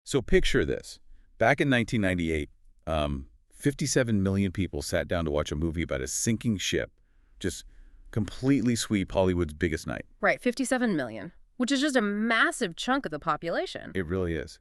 So picture this. Back in 1998, 57 million people sat down to watch a movie about a sinking ship. Just completely sweep Hollywood's biggest night. Right, 57 million, which is just a massive chunk of the population. It really is.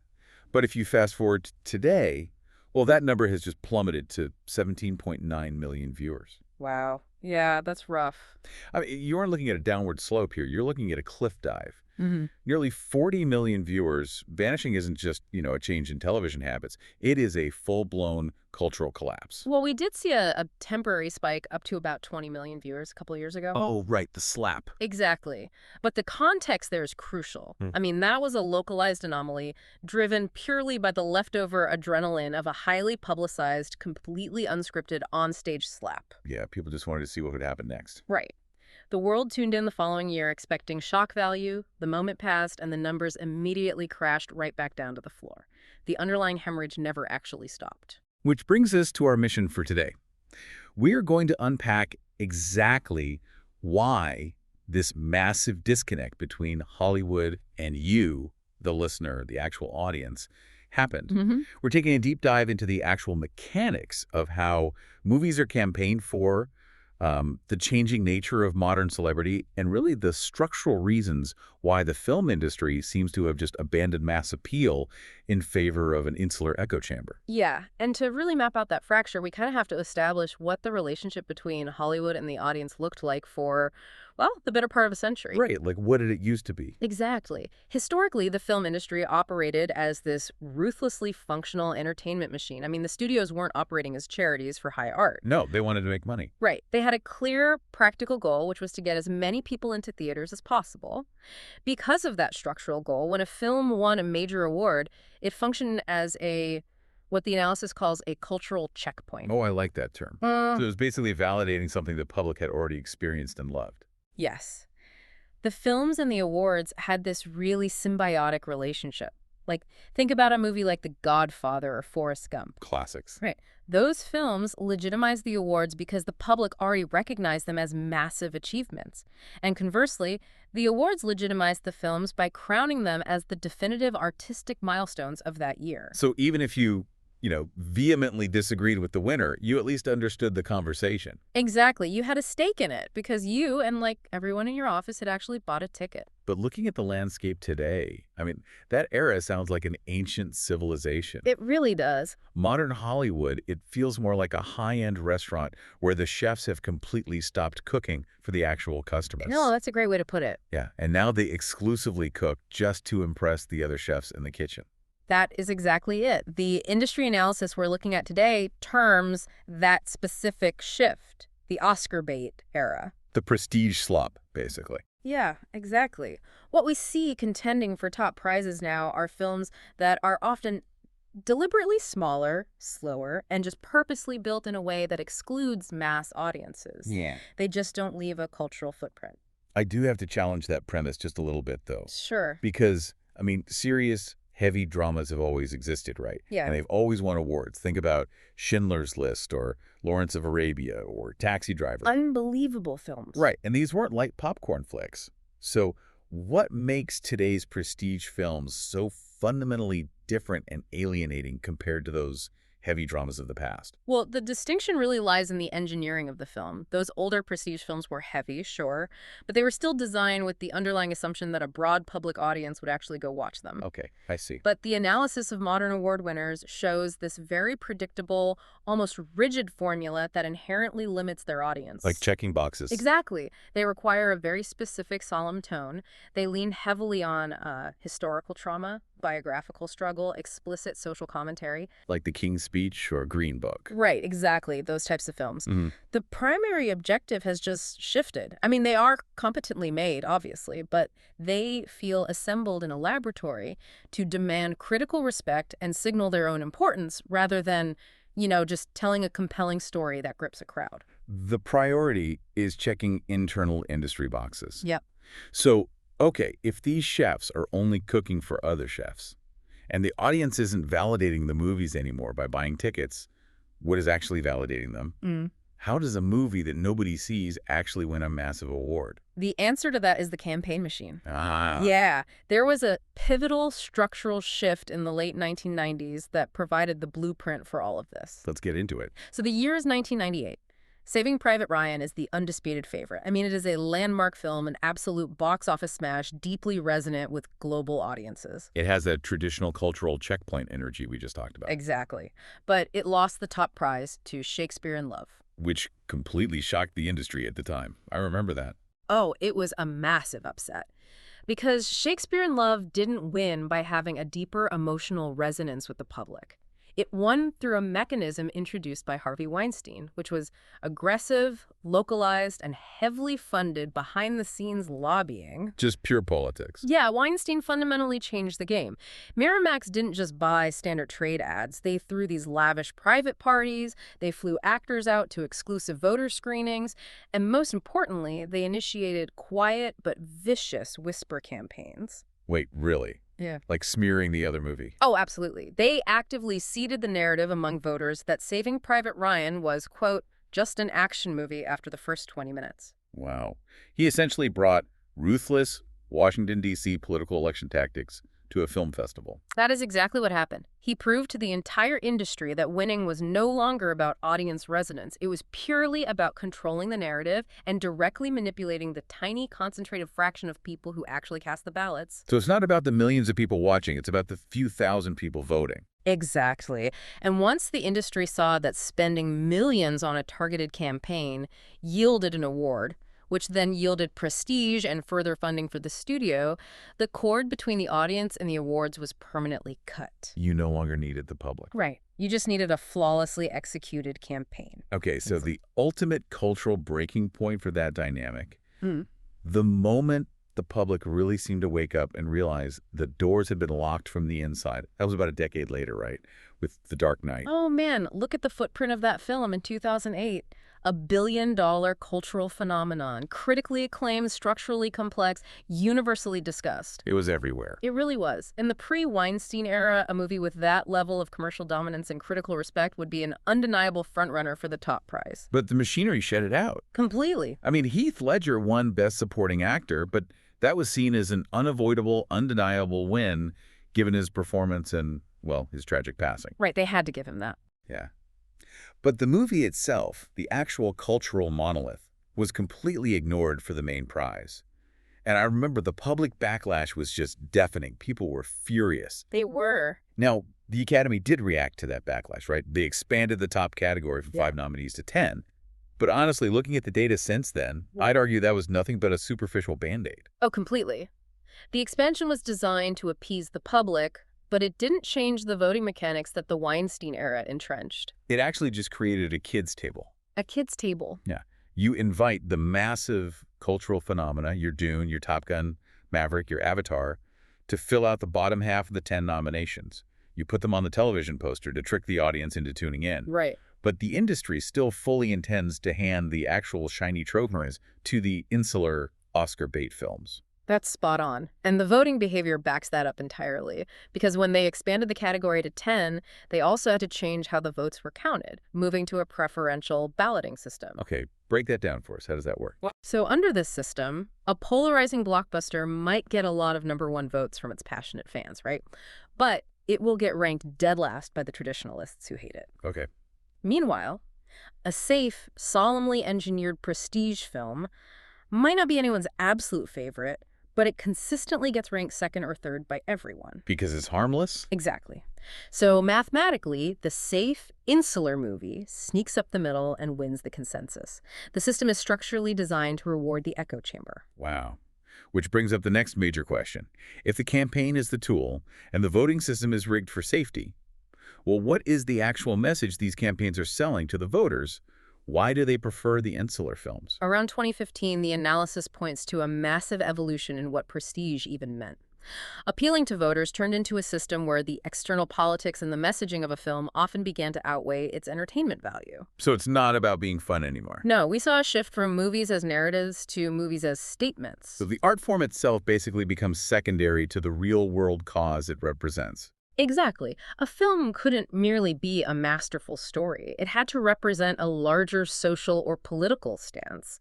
But if you fast forward to today, well, that number has just plummeted to 17.9 million viewers. Wow. Yeah, that's rough. I mean, you aren't looking at a downward slope here. You're looking at a cliff dive. Mm-hmm. Nearly 40 million viewers. Vanishing isn't just, a change in television habits. It is a full-blown cultural collapse. Well, we did see a temporary spike up to about 20 million viewers a couple of years ago. Oh, right, the slap. Exactly. But the context there is crucial. I mean, that was a localized anomaly driven purely by the leftover adrenaline of a highly publicized, completely unscripted onstage slap. Yeah, people just wanted to see what would happen next. Right. The world tuned in the following year expecting shock value, the moment passed, and the numbers immediately crashed right back down to the floor. The underlying hemorrhage never actually stopped. Which brings us to our mission for today. We are going to unpack exactly why this massive disconnect between Hollywood and you, the listener, the actual audience, happened. Mm-hmm. We're taking a deep dive into the actual mechanics of how movies are campaigned for, the changing nature of modern celebrity, and really the structural reasons why the film industry seems to have just abandoned mass appeal in favor of an insular echo chamber. Yeah, and to really map out that fracture, we kind of have to establish what the relationship between Hollywood and the audience looked like for, well, the better part of a century. Right, like what did it used to be? Exactly. Historically, the film industry operated as this ruthlessly functional entertainment machine. I mean, the studios weren't operating as charities for high art. No, they wanted to make money. Right. They had a clear, practical goal, which was to get as many people into theaters as possible. Because of that structural goal, when a film won a major award, it functioned as what the analysis calls a cultural checkpoint. Oh, I like that term. So it was basically validating something the public had already experienced and loved. Yes. The films and the awards had this really symbiotic relationship. Like, think about a movie like The Godfather or Forrest Gump. Classics. Right. Those films legitimized the awards because the public already recognized them as massive achievements. And conversely, the awards legitimized the films by crowning them as the definitive artistic milestones of that year. So even if you vehemently disagreed with the winner, you at least understood the conversation. Exactly. You had a stake in it because you and, like, everyone in your office had actually bought a ticket. But looking at the landscape today, I mean, that era sounds like an ancient civilization. It really does. Modern Hollywood, it feels more like a high-end restaurant where the chefs have completely stopped cooking for the actual customers. No, that's a great way to put it. Yeah, and now they exclusively cook just to impress the other chefs in the kitchen. That is exactly it. The industry analysis we're looking at today terms that specific shift, the Oscar bait era. The prestige slop, basically. Yeah, exactly. What we see contending for top prizes now are films that are often deliberately smaller, slower, and just purposely built in a way that excludes mass audiences. Yeah. They just don't leave a cultural footprint. I do have to challenge that premise just a little bit, though. Sure. Because, I mean, serious, heavy dramas have always existed, right? Yeah. And they've always won awards. Think about Schindler's List or Lawrence of Arabia or Taxi Driver. Unbelievable films. Right, and these weren't light popcorn flicks. So what makes today's prestige films so fundamentally different and alienating compared to those heavy dramas of the past? Well, the distinction really lies in the engineering of the film. Those older prestige films were heavy, sure, but they were still designed with the underlying assumption that a broad public audience would actually go watch them. Okay, I see. But the analysis of modern award winners shows this very predictable, almost rigid formula that inherently limits their audience. Like checking boxes. Exactly. They require a very specific, solemn tone. They lean heavily on historical trauma, biographical struggle, explicit social commentary. Like The King's Speech or Green Book. Right, exactly. Those types of films. Mm-hmm. The primary objective has just shifted. I mean, they are competently made, obviously, but they feel assembled in a laboratory to demand critical respect and signal their own importance rather than, just telling a compelling story that grips a crowd. The priority is checking internal industry boxes. Yep. So, okay, if these chefs are only cooking for other chefs, and the audience isn't validating the movies anymore by buying tickets, what is actually validating them? How does a movie that nobody sees actually win a massive award? The answer to that is the campaign machine. Ah, Yeah, there was a pivotal structural shift in the late 1990s that provided the blueprint for all of this. let's get into it. So the year is 1998. Saving Private Ryan is the undisputed favorite. I mean, it is a landmark film, an absolute box office smash, deeply resonant with global audiences. It has that traditional cultural checkpoint energy we just talked about, Exactly. But it lost the top prize to Shakespeare in Love. which completely shocked the industry at the time. I remember that. Oh, it was a massive upset. Because Shakespeare in Love didn't win by having a deeper emotional resonance with the public. It won through a mechanism introduced by Harvey Weinstein, which was aggressive, localized, and heavily funded behind-the-scenes lobbying. Just pure politics. Yeah, Weinstein fundamentally changed the game. Miramax didn't just buy standard trade ads. They threw these lavish private parties, they flew actors out to exclusive voter screenings, and most importantly, they initiated quiet but vicious whisper campaigns. Wait, really? Yeah. Like smearing the other movie? Oh, absolutely. They actively seeded the narrative among voters that Saving Private Ryan was, quote, just an action movie after the first 20 minutes. Wow. He essentially brought ruthless Washington, D.C. political election tactics to a film festival. That is exactly what happened. He proved to the entire industry that winning was no longer about audience resonance. It was purely about controlling the narrative and directly manipulating the tiny, concentrated fraction of people who actually cast the ballots. So it's not about the millions of people watching, it's about the few thousand people voting. Exactly. And once the industry saw that spending millions on a targeted campaign yielded an award, which then yielded prestige and further funding for the studio, the cord between the audience and the awards was permanently cut. You no longer needed the public. Right. You just needed a flawlessly executed campaign. Okay, so the ultimate cultural breaking point for that dynamic, Mm. the moment the public really seemed to wake up and realize the doors had been locked from the inside. That was about a decade later, right? With The Dark Knight. Oh, man, look at the footprint of that film in 2008. $1 billion cultural phenomenon, critically acclaimed, structurally complex, universally discussed. It was everywhere. It really was. In the pre-Weinstein era, a movie with that level of commercial dominance and critical respect would be an undeniable frontrunner for the top prize. But the machinery shut it out. Completely. I mean, Heath Ledger won Best Supporting Actor, but that was seen as an unavoidable, undeniable win given his performance and, well, his tragic passing. Right, they had to give him that. Yeah. But the movie itself, the actual cultural monolith, was completely ignored for the main prize. And I remember the public backlash was just deafening. People were furious. They were. Now, the Academy did react to that backlash, right? They expanded the top category from 5 nominees to 10. But honestly, looking at the data since then, I'd argue that was nothing but a superficial Band-Aid. Oh, completely. The expansion was designed to appease the public, but it didn't change the voting mechanics that the Weinstein era entrenched. It actually just created a kids' table. A kids' table. Yeah. You invite the massive cultural phenomena, your Dune, your Top Gun, Maverick, your Avatar, to fill out the bottom half of the 10 nominations. You put them on the television poster to trick the audience into tuning in. Right. But the industry still fully intends to hand the actual shiny trophies to the insular Oscar bait films. That's spot on. And the voting behavior backs that up entirely. Because when they expanded the category to 10, they also had to change how the votes were counted, moving to a preferential balloting system. Okay, break that down for us. How does that work? So under this system, a polarizing blockbuster might get a lot of #1 votes from its passionate fans, right? But it will get ranked dead last by the traditionalists who hate it. Okay. Meanwhile, a safe, solemnly engineered prestige film might not be anyone's absolute favorite, but it consistently gets ranked second or third by everyone. Because it's harmless? Exactly. So mathematically, the safe, insular movie sneaks up the middle and wins the consensus. The system is structurally designed to reward the echo chamber. Wow. Which brings up the next major question. If the campaign is the tool and the voting system is rigged for safety, well, what is the actual message these campaigns are selling to the voters? Why do they prefer the insular films? Around 2015, the analysis points to a massive evolution in what prestige even meant. Appealing to voters turned into a system where the external politics and the messaging of a film often began to outweigh its entertainment value. So it's not about being fun anymore. No, we saw a shift from movies as narratives to movies as statements. So the art form itself basically becomes secondary to the real-world cause it represents. Exactly. A film couldn't merely be a masterful story. It had to represent a larger social or political stance.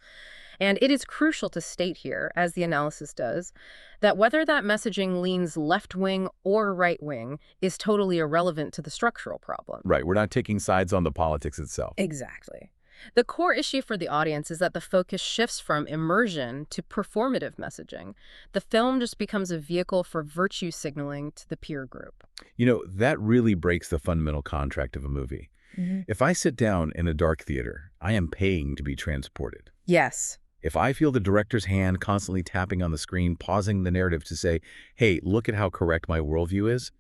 And it is crucial to state here, as the analysis does, that whether that messaging leans left-wing or right-wing is totally irrelevant to the structural problem. Right, we're not taking sides on the politics itself. Exactly. The core issue for the audience is that the focus shifts from immersion to performative messaging. The film just becomes a vehicle for virtue signaling to the peer group. You know, that really breaks the fundamental contract of a movie. If I sit down in a dark theater, I am paying to be transported. Yes. If I feel the director's hand constantly tapping on the screen, pausing the narrative to say, hey, look at how correct my worldview is,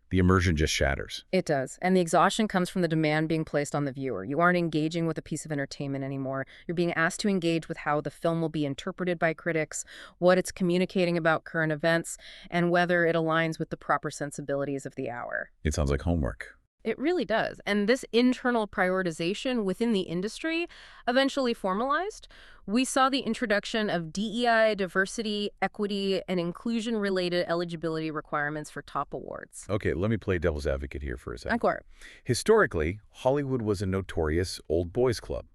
the immersion just shatters. It does. And the exhaustion comes from the demand being placed on the viewer. You aren't engaging with a piece of entertainment anymore. You're being asked to engage with how the film will be interpreted by critics, what it's communicating about current events, and whether it aligns with the proper sensibilities of the hour. It sounds like homework. It really does. And this internal prioritization within the industry eventually formalized. We saw the introduction of DEI, diversity, equity, and inclusion-related eligibility requirements for top awards. Okay, let me play devil's advocate here for a second. Encore. Historically, Hollywood was a notorious old boys club,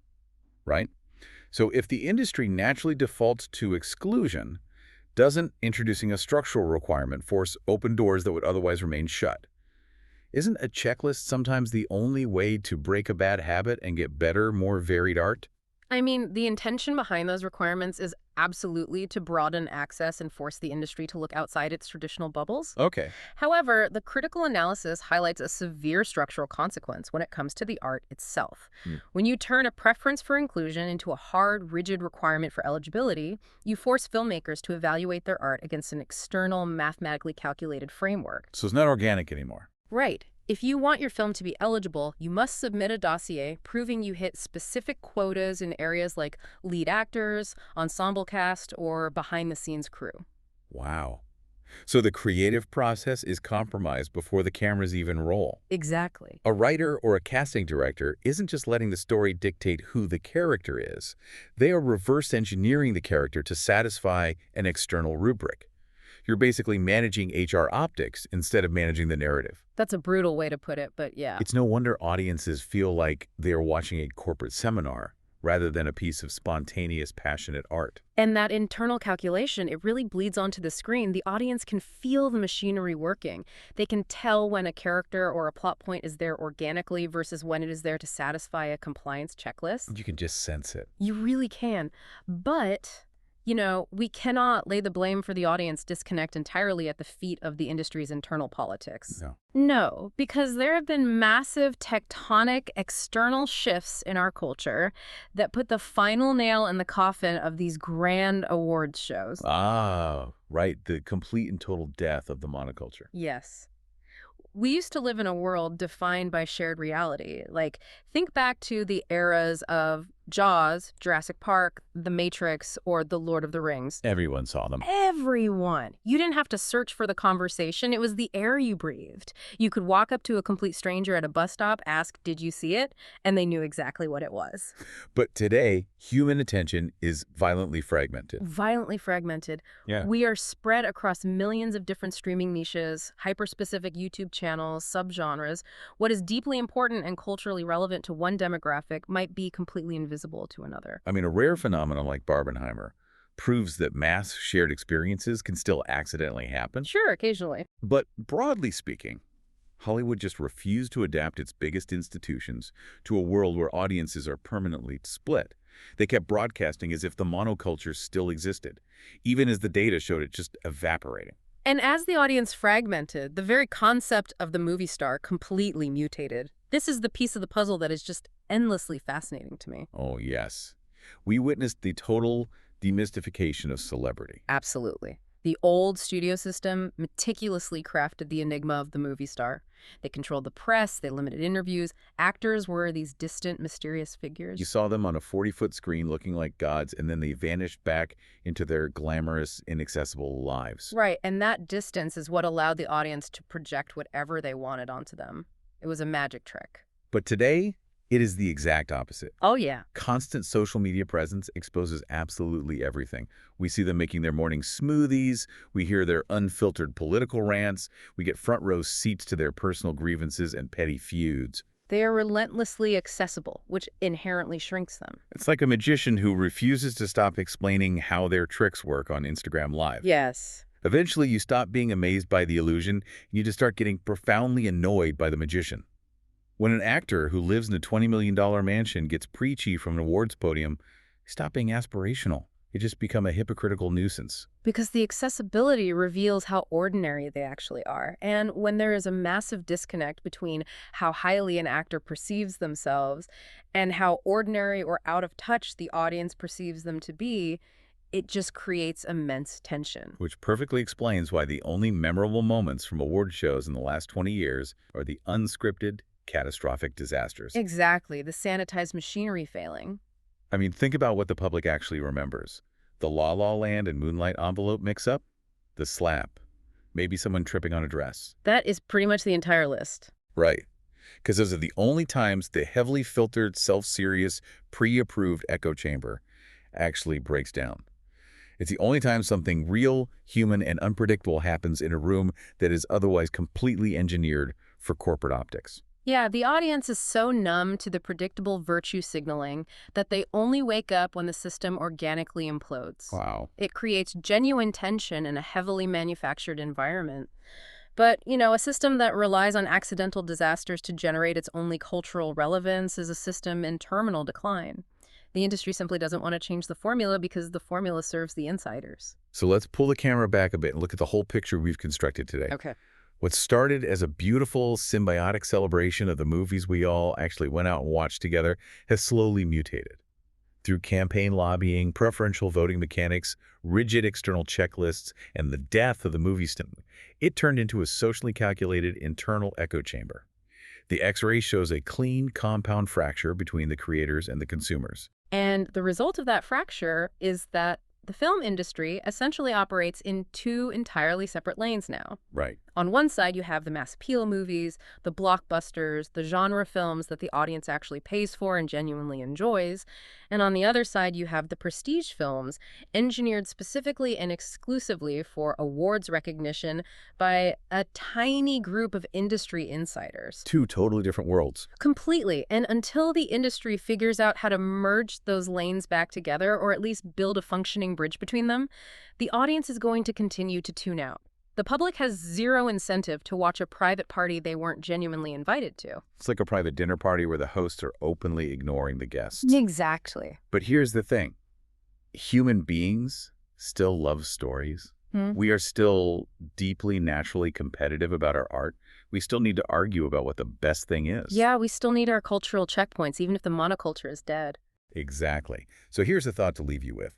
right? So if the industry naturally defaults to exclusion, doesn't introducing a structural requirement force open doors that would otherwise remain shut? Isn't a checklist sometimes the only way to break a bad habit and get better, more varied art? I mean, the intention behind those requirements is absolutely to broaden access and force the industry to look outside its traditional bubbles. Okay. However, the critical analysis highlights a severe structural consequence when it comes to the art itself. When you turn a preference for inclusion into a hard, rigid requirement for eligibility, you force filmmakers to evaluate their art against an external, mathematically calculated framework. So it's not organic anymore. Right. If you want your film to be eligible, you must submit a dossier proving you hit specific quotas in areas like lead actors, ensemble cast, or behind-the-scenes crew. Wow. So the creative process is compromised before the cameras even roll. Exactly. A writer or a casting director isn't just letting the story dictate who the character is. They are reverse engineering the character to satisfy an external rubric. You're basically managing HR optics instead of managing the narrative. That's a brutal way to put it, but yeah. It's no wonder audiences feel like they are watching a corporate seminar rather than a piece of spontaneous, passionate art. And that internal calculation, it really bleeds onto the screen. The audience can feel the machinery working. They can tell when a character or a plot point is there organically versus when it is there to satisfy a compliance checklist. You can just sense it. You really can. But we cannot lay the blame for the audience disconnect entirely at the feet of the industry's internal politics. No. No, because there have been massive tectonic external shifts in our culture that put the final nail in the coffin of these grand awards shows. Ah, right. The complete and total death of the monoculture. Yes. We used to live in a world defined by shared reality. Like, think back to the eras of Jaws, Jurassic Park, The Matrix, or The Lord of the Rings. Everyone saw them. Everyone. You didn't have to search for the conversation. It was the air you breathed. You could walk up to a complete stranger at a bus stop, ask, "Did you see it?" And they knew exactly what it was. But today, human attention is violently fragmented. Violently fragmented. Yeah. We are spread across millions of different streaming niches, hyper-specific YouTube channels, subgenres. What is deeply important and culturally relevant to one demographic might be completely invisible to another. I mean, a rare phenomenon like Barbenheimer proves that mass shared experiences can still accidentally happen. Sure, occasionally. But broadly speaking, Hollywood just refused to adapt its biggest institutions to a world where audiences are permanently split. They kept broadcasting as if the monoculture still existed, even as the data showed it just evaporating. And as the audience fragmented, the very concept of the movie star completely mutated. This is the piece of the puzzle that is just endlessly fascinating to me. Oh, yes. We witnessed the total demystification of celebrity. Absolutely. The old studio system meticulously crafted the enigma of the movie star. They controlled the press, they limited interviews. Actors were these distant, mysterious figures. You saw them on a 40-foot screen looking like gods, and then they vanished back into their glamorous, inaccessible lives. Right, and that distance is what allowed the audience to project whatever they wanted onto them. It was a magic trick. But today, It is the exact opposite. Oh, yeah. Constant social media presence exposes absolutely everything. We see them making their morning smoothies, we hear their unfiltered political rants, we get front row seats to their personal grievances and petty feuds. They are relentlessly accessible, which inherently shrinks them. It's like a magician who refuses to stop explaining how their tricks work on Instagram Live. Yes. Eventually, you stop being amazed by the illusion, and you just start getting profoundly annoyed by the magician. When an actor who lives in a $20 million mansion gets preachy from an awards podium, they stop being aspirational. It just become a hypocritical nuisance. Because the accessibility reveals how ordinary they actually are. And when there is a massive disconnect between how highly an actor perceives themselves and how ordinary or out of touch the audience perceives them to be, it just creates immense tension. Which perfectly explains why the only memorable moments from award shows in the last 20 years are the unscripted, catastrophic disasters. Exactly, the sanitized machinery failing. I mean, think about what the public actually remembers. The La La Land and Moonlight envelope mix-up, the slap, maybe someone tripping on a dress. That is pretty much the entire list. Right. Because those are the only times the heavily filtered, self-serious, pre-approved echo chamber actually breaks down. It's the only time something real, human, and unpredictable happens in a room that is otherwise completely engineered for corporate optics. Yeah, the audience is so numb to the predictable virtue signaling that they only wake up when the system organically implodes. Wow. It creates genuine tension in a heavily manufactured environment. But, a system that relies on accidental disasters to generate its only cultural relevance is a system in terminal decline. The industry simply doesn't want to change the formula because the formula serves the insiders. So let's pull the camera back a bit and look at the whole picture we've constructed today. Okay. What started as a beautiful, symbiotic celebration of the movies we all actually went out and watched together has slowly mutated. Through campaign lobbying, preferential voting mechanics, rigid external checklists, and the death of the movie system, it turned into a socially calculated internal echo chamber. The X-ray shows a clean compound fracture between the creators and the consumers. And the result of that fracture is that the film industry essentially operates in two entirely separate lanes now. Right. On one side, you have the mass appeal movies, the blockbusters, the genre films that the audience actually pays for and genuinely enjoys. And on the other side, you have the prestige films, engineered specifically and exclusively for awards recognition by a tiny group of industry insiders. Two totally different worlds. Completely. And until the industry figures out how to merge those lanes back together, or at least build a functioning bridge between them, the audience is going to continue to tune out. The public has zero incentive to watch a private party they weren't genuinely invited to. It's like a private dinner party where the hosts are openly ignoring the guests. Exactly. But here's the thing. Human beings still love stories. We are still deeply naturally competitive about our art. We still need to argue about what the best thing is. Yeah, we still need our cultural checkpoints, even if the monoculture is dead. Exactly. So here's a thought to leave you with.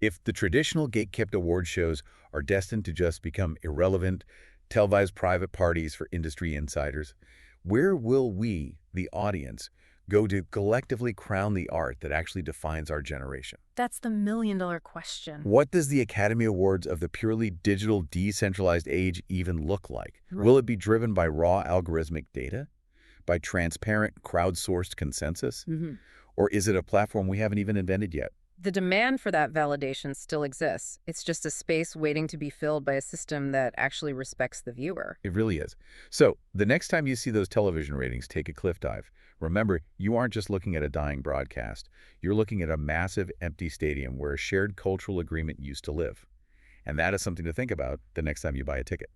If the traditional gate-kept award shows are destined to just become irrelevant, televised private parties for industry insiders, where will we, the audience, go to collectively crown the art that actually defines our generation? That's the million-dollar question. What does the Academy Awards of the purely digital, decentralized age even look like? Will it be driven by raw algorithmic data? By transparent, crowdsourced consensus? Or is it a platform we haven't even invented yet? The demand for that validation still exists. It's just a space waiting to be filled by a system that actually respects the viewer. It really is. So the next time you see those television ratings take a cliff dive, remember, you aren't just looking at a dying broadcast. You're looking at a massive empty stadium where a shared cultural agreement used to live. And that is something to think about the next time you buy a ticket.